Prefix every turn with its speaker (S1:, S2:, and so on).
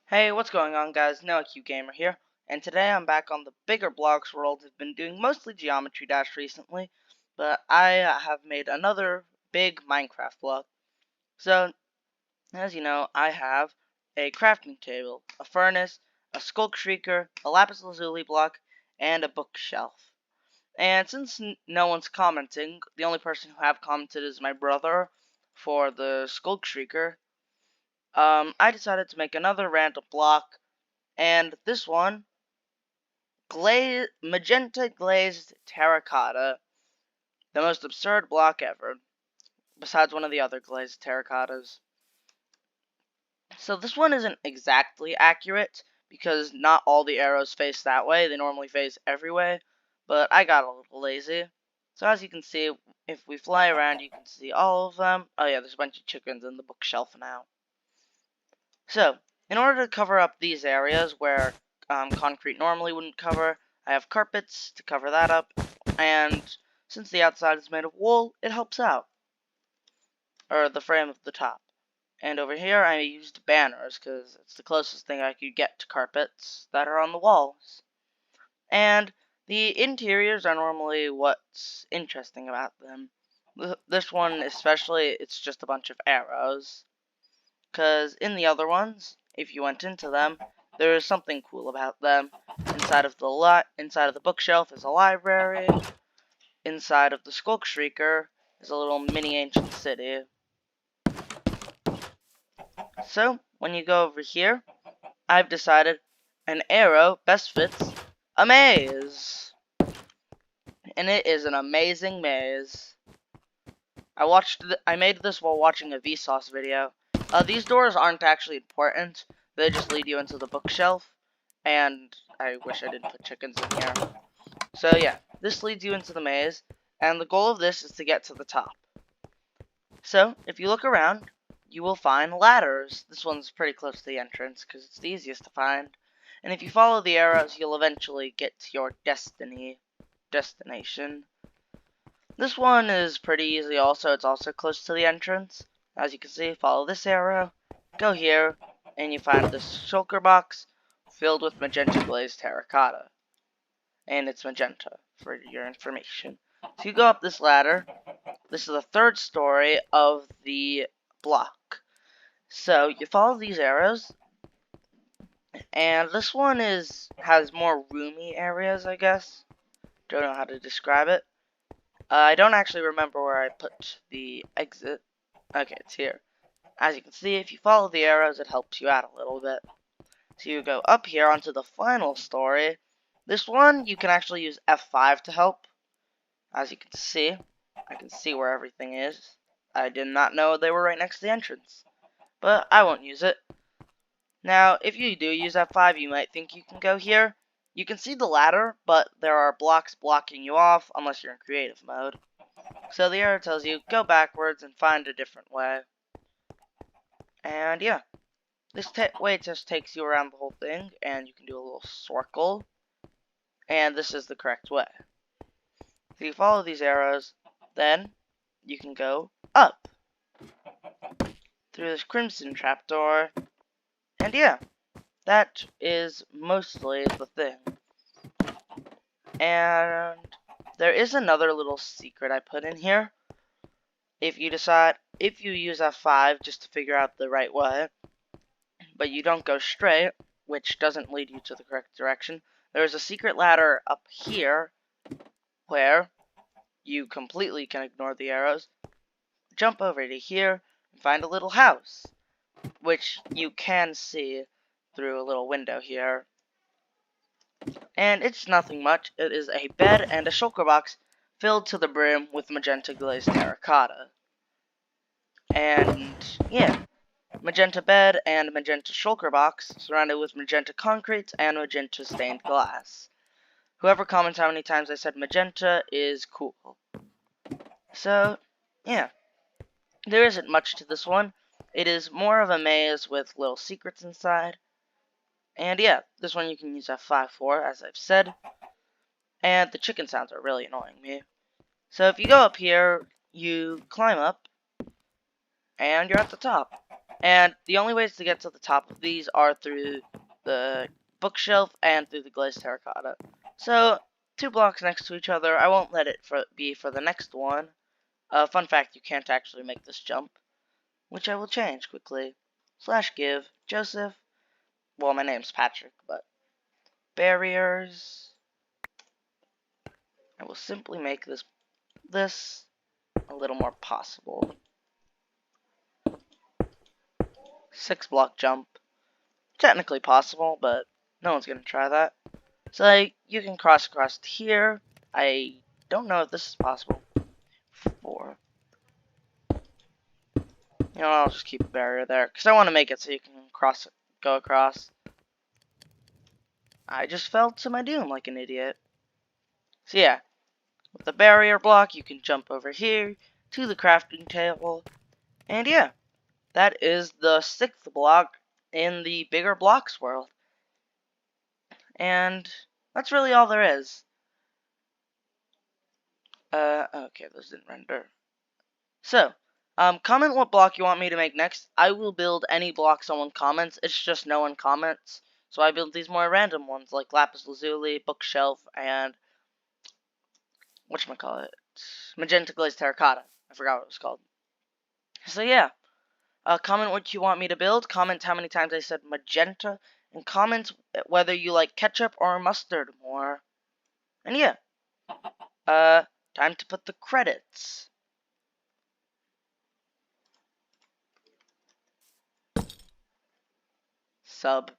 S1: Hey, what's going on, guys? NoahQ Gamer here, and today I'm back on the bigger blocks world. I've been doing mostly Geometry Dash recently, but I have made another big Minecraft block. So, as you know, I have a crafting table, a furnace, a skull shrieker, a lapis lazuli block, and a bookshelf. And since no one's commenting, the only person who have commented is my brother for the skull shrieker. I decided to make another random block. And this one, Magenta Glazed Terracotta, the most absurd block ever, besides one of the other glazed terracottas. So this one isn't exactly accurate, because not all the arrows face that way, they normally face every way, but I got a little lazy. So as you can see, if we fly around, you can see all of them. Oh yeah, there's a bunch of chickens in the bookshelf now. So, in order to cover up these areas where concrete normally wouldn't cover, I have carpets to cover that up, and since the outside is made of wool, it helps out. Or the frame of the top. And over here I used banners, because it's the closest thing I could get to carpets that are on the walls. And the interiors are normally what's interesting about them. This one especially, it's just a bunch of arrows. Because in the other ones, if you went into them, there is something cool about them. Inside of the bookshelf is a library. Inside of the Skulk Shrieker is a little mini ancient city. So when you go over here, I've decided an arrow best fits a maze, and it is an amazing maze. I made this while watching a Vsauce video. These doors aren't actually important. They just lead you into the bookshelf. And I wish I didn't put chickens in here. So yeah, this leads you into the maze. And the goal of this is to get to the top. So, if you look around, you will find ladders. This one's pretty close to the entrance because it's the easiest to find. And if you follow the arrows, you'll eventually get to your destination. This one is pretty easy also, it's also close to the entrance. As you can see, follow this arrow, go here, and you find this shulker box filled with magenta glazed terracotta. And it's magenta, for your information. So you go up this ladder. This is the third story of the block. So you follow these arrows, and this one has more roomy areas, I guess. Don't know how to describe it. I don't actually remember where I put the exit. Okay, it's here. As you can see, if you follow the arrows, it helps you out a little bit. So you go up here onto the final story. This one, you can actually use F5 to help. As you can see, I can see where everything is. I did not know they were right next to the entrance. But I won't use it. Now, if you do use F5, you might think you can go here. You can see the ladder, but there are blocks blocking you off unless you're in creative mode. So the arrow tells you, go backwards and find a different way. And yeah, this way just takes you around the whole thing, and you can do a little circle. And this is the correct way. So you follow these arrows, then you can go up through this crimson trapdoor. And yeah, that is mostly the thing. And there is another little secret I put in here. If you use F5 just to figure out the right way, but you don't go straight, which doesn't lead you to the correct direction, there's a secret ladder up here where you completely can ignore the arrows, jump over to here, and find a little house, which you can see through a little window here. And it's nothing much. It is a bed and a shulker box filled to the brim with magenta glazed terracotta. And yeah, magenta bed and magenta shulker box surrounded with magenta concrete and magenta stained glass. Whoever comments how many times I said magenta is cool. So yeah, there isn't much to this one. It is more of a maze with little secrets inside. And yeah, this one you can use F5 for, as I've said. And the chicken sounds are really annoying me. So if you go up here, you climb up, and you're at the top. And the only ways to get to the top of these are through the bookshelf and through the glazed terracotta. So, 2 blocks next to each other. I won't let it be for the next one. Fun fact, you can't actually make this jump, which I will change quickly. /give Joseph. Well, my name's Patrick, but barriers. I will simply make this a little more possible. 6 block jump. Technically possible, but no one's gonna try that. So like, you can cross across here. I don't know if this is possible. 4. You know, I'll just keep a barrier there because I want to make it so you can go across. I just fell to my doom like an idiot. So yeah, with the barrier block, you can jump over here to the crafting table, and yeah, that is the 6th block in the bigger blocks world. And that's really all there is. Okay, those didn't render. So, comment what block you want me to make next. I will build any block someone comments. It's just no one comments. So I build these more random ones like lapis lazuli, bookshelf, and whatchamacallit? Magenta glazed terracotta. I forgot what it was called. So yeah. Comment what you want me to build. Comment how many times I said magenta. And comment whether you like ketchup or mustard more. And yeah. Time to put the credits. Sub.